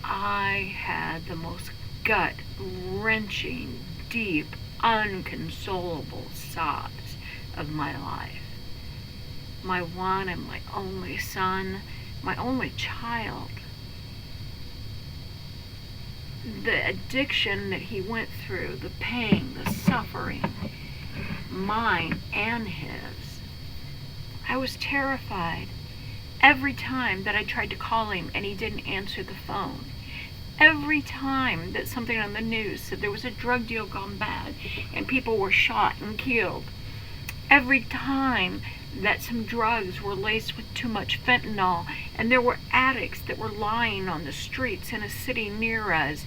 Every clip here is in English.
I had the most gut-wrenching, deep, unconsolable sobs of my life. My one and my only son, my only child. The addiction that he went through, the pain, the suffering, mine and his. I was terrified every time that I tried to call him and he didn't answer the phone. Every time that something on the news said there was a drug deal gone bad and people were shot and killed. Every time that some drugs were laced with too much fentanyl and there were addicts that were lying on the streets in a city near us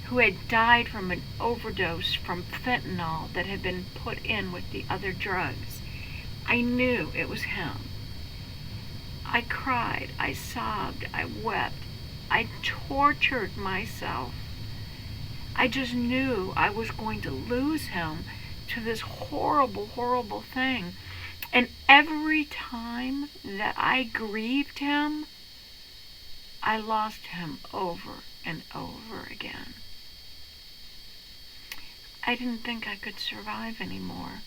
who had died from an overdose from fentanyl that had been put in with the other drugs. I knew it was him. I cried, I sobbed, I wept, I tortured myself. I just knew I was going to lose him to this horrible, horrible thing. And every time that I grieved him, I lost him over and over again. I didn't think I could survive anymore.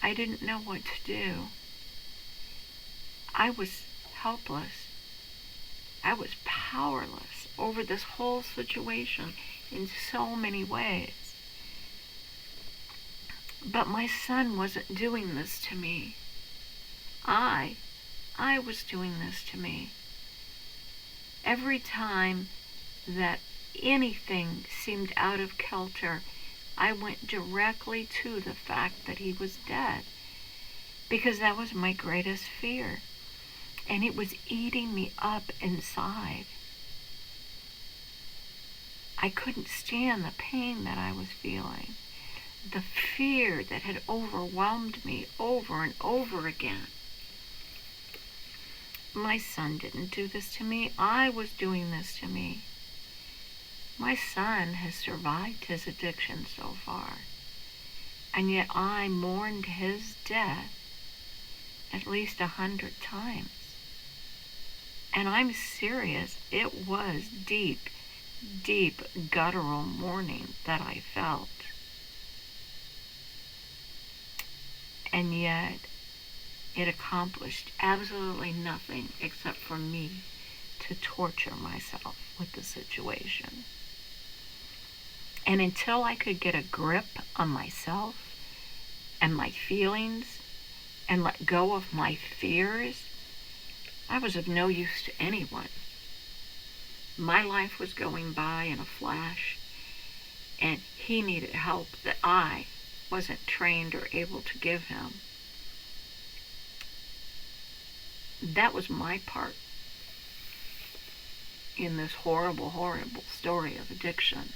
I didn't know what to do. I was helpless. I was powerless over this whole situation in so many ways. But my son wasn't doing this to me. I was doing this to me. Every time that anything seemed out of kilter, I went directly to the fact that he was dead, because that was my greatest fear, and it was eating me up inside. I couldn't stand the pain that I was feeling, the fear that had overwhelmed me over and over again. My son didn't do this to me. I was doing this to me. My son has survived his addiction so far, and yet I mourned his death at least 100 times. And I'm serious, it was deep, deep guttural mourning that I felt. And yet, it accomplished absolutely nothing except for me to torture myself with the situation. And until I could get a grip on myself and my feelings and let go of my fears, I was of no use to anyone. My life was going by in a flash, and he needed help that I wasn't trained or able to give him. That was my part in this horrible, horrible story of addiction.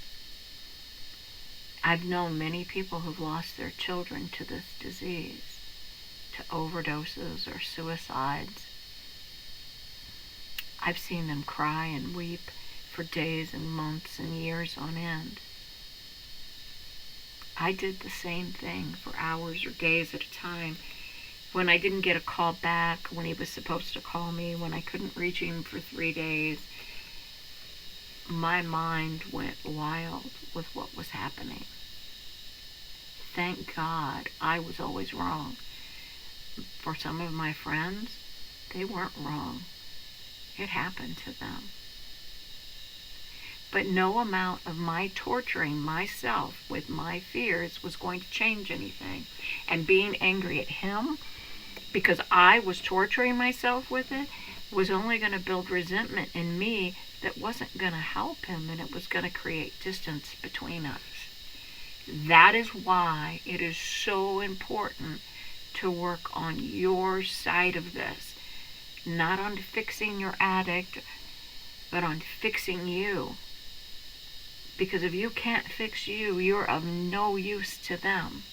I've known many people who've lost their children to this disease, to overdoses or suicides. I've seen them cry and weep for days and months and years on end. I did the same thing for hours or days at a time. When I didn't get a call back, when he was supposed to call me, when I couldn't reach him for 3 days, my mind went wild with what was happening. Thank God I was always wrong. For some of my friends, they weren't wrong. It happened to them. But no amount of my torturing myself with my fears was going to change anything. And being angry at him, because I was torturing myself with it, was only going to build resentment in me that wasn't going to help him, and it was going to create distance between us. That is why it is so important to work on your side of this. Not on fixing your addict, but on fixing you. Because if you can't fix you, you're of no use to them.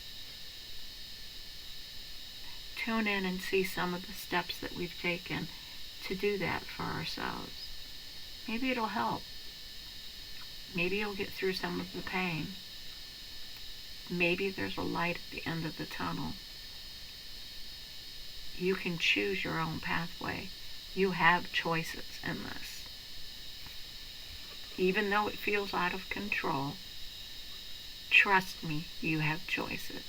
Tune in and see some of the steps that we've taken to do that for ourselves. Maybe it'll help. Maybe you'll get through some of the pain. Maybe there's a light at the end of the tunnel. You can choose your own pathway. You have choices in this. even though it feels out of control. Trust me, you have choices.